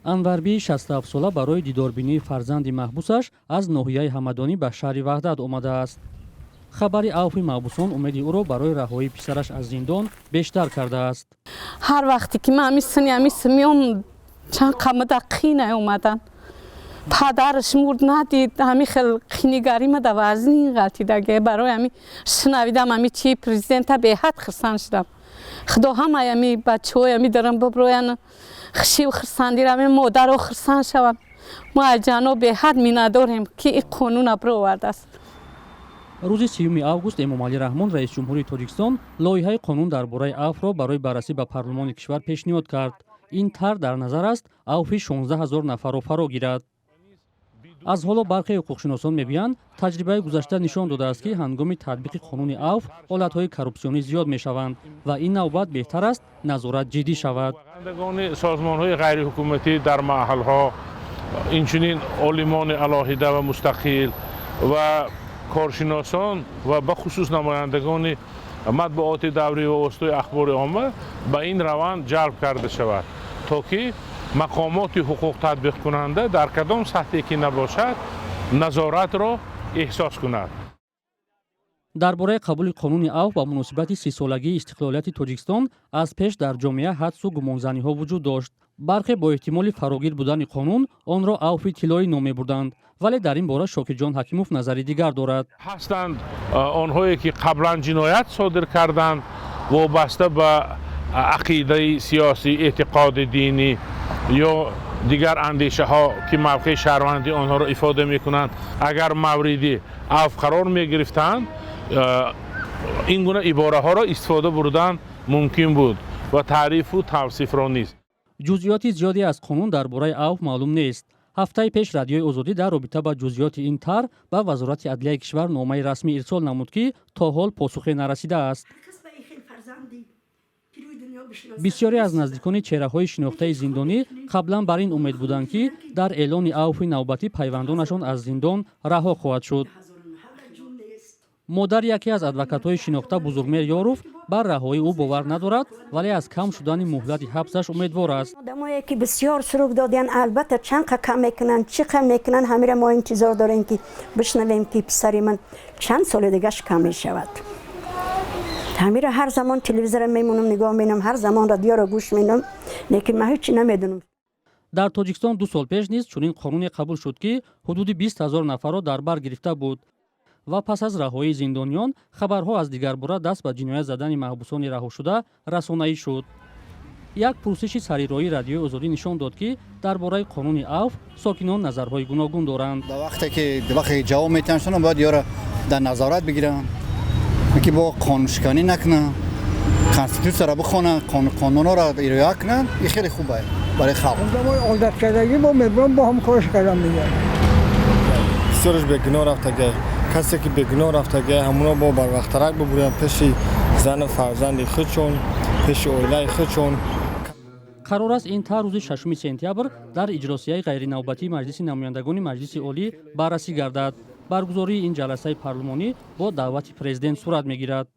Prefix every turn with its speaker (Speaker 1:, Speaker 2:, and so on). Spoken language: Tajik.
Speaker 1: анварби 67 сола барои дидорбинии фарзанди маҳбусаш аз ноҳияи ҳамадонӣ ба шаҳри ваҳдат омадааст. хабари авфи маҳбусон умеди ӯро барои раҳоии писараш аз зиндон бештар кардааст.
Speaker 2: ҳар вақте ки ман мисмиём чанд қамада қӣ наомадан. падараш мурд надид ҳами хел қинигарӣ мада вазнин ғалтидаге барои ҳами шунавидам ҳами чи президента беҳад хирсан шудам. худо ҳамаи ҳами бачаҳои ҳами дарам биброян хушиву хирсандира ҳами модаро хирсан шаванд. мо аз ҷано беҳад миннатдорем ки ин қонуна бировардааст.
Speaker 1: рӯзи 3 август эмомалӣ раҳмон раисҷумҳурии тоҷикистон лоиҳаи қонун дар бораи авфро барои баррасӣ ба парлумони кишвар пешниҳод кард. ин тар дар назар аст авфи 16 000 нафарро фаро гирад. аз ҳоло бархе ҳуқуқшиносон мегӯянд таҷрибаи гузашта нишон додааст ки ҳангоми татбиқи қонуни авф ҳолатҳои коррупсионӣ зиёд мешаванд ва ин навбат беҳтар аст назорат ҷиддӣ шавад.
Speaker 3: созмонҳои ғайриҳукуматӣ дар маҳалҳо инчунин олимони алоҳида ва мустақил ва коршиносон ва бахусус намояндагони матбуоти даврӣ ва воситаҳои ахбори омма ба ин раванд ҷалб карда шавад то ки мақомоти ҳуқуқ татбиқкунанда дар кадом сатҳе ки набошад назоратро эҳсос кунад.
Speaker 1: дар бораи қабули қонуни авф ба муносибати 30-солагии истиқлолияти тоҷикистон аз пеш дар ҷомеа ҳадсу гумонзаниҳо вуҷуд дошт. бархе бо эҳтимоли фарогир будани қонун онро авфи тиллоӣ ном мебурданд, вале дар ин бора Шокирҷон Ҳакимов назари дигар дорад.
Speaker 3: ҳастанд онҳое ки қаблан ҷиноят содир карданд вобаста ба ақидаи сиёсӣ, эътиқоди динӣ ё дигар андешаҳо ки мавқеи шаҳрвандии онҳоро ифода мекунанд, агар мавриди авф қарор мегирифтанд ин гуна ибораҳоро истифода бурдан мумкин буд ва таърифу тавсифро низ.
Speaker 1: ҷузъиёти зиёде аз қонун дар бораи авф маълум нест. ҳафтаи пеш радиои озодӣ дар робита ба ҷузъиёти ин тар ба вазорати адлияи кишвар номаи расмӣ ирсол намуд ки то ҳол посухе нарасидааст. бисёре аз наздикони чеҳраҳои шинохтаи зиндонӣ қаблан бар ин умед буданд ки дар эълони авфи навбатӣ пайвандонашон аз зиндон раҳо хоҳад шуд. модар яке аз адвокатҳои шинохта Бузургмер Ёров бар раҳоии ӯ бовар надорад, вале аз кам шудани муҳлати ҳабсаш умедвор аст.
Speaker 4: одамое ки бисёр суруг додиянд, албатта чанд қа кам мекунанд, чӣ қа мекунанд, ҳамира мо интизор дорем ки бишнавем ки писари ман чанд соли дигаш кам мешавад. ҳамира ҳар замон телевизора мемонам, нигоҳ менам, ҳар замон радиоро гӯш менам, лекин ман ҳечӣ намедонам.
Speaker 1: дар тоҷикистон 2 сол пеш низ чунин қонуне қабул шуд ки ҳудуди 20 000 нафарро дар бар гирифта буд ва пас аз раҳоии зиндониён хабарҳо аз дигарбора даст ба ҷиноят задани маҳбусони раҳошуда расонаӣ шуд. як пурсиши сарироии радиои озодӣ нишон дод ки дар бораи қонуни авф сокинон назарҳои гуногун доранд.
Speaker 5: вақте ки вақти ҷавоб метиҳанд бояд ёро дар назорат бигиранд ки бо қонуншиканӣ накунанд, конститутсияро бихонанд, қонунҳоро ироя кунанд. ин хеле хуб аст барои халқ.
Speaker 6: одамои одатшудагӣ бо мебурам бо ҳам корш кардам мегӯяд.
Speaker 7: бисёраш бегуноҳ рафтага, касе ки бегуноҳ рафтага ҳамуно бо барвақтарак бибурям пеши зану фарзанди худшон, пеши оилаи худшон.
Speaker 1: қарор аст ин та рӯзи 6 сентябр дар иҷросияи ғайринавбатии маҷлиси намояндагони маҷлиси олӣ баррасӣ гардад. баргузории ин ҷаласаи парлумонӣ бо даъвати президент сурат мегирад.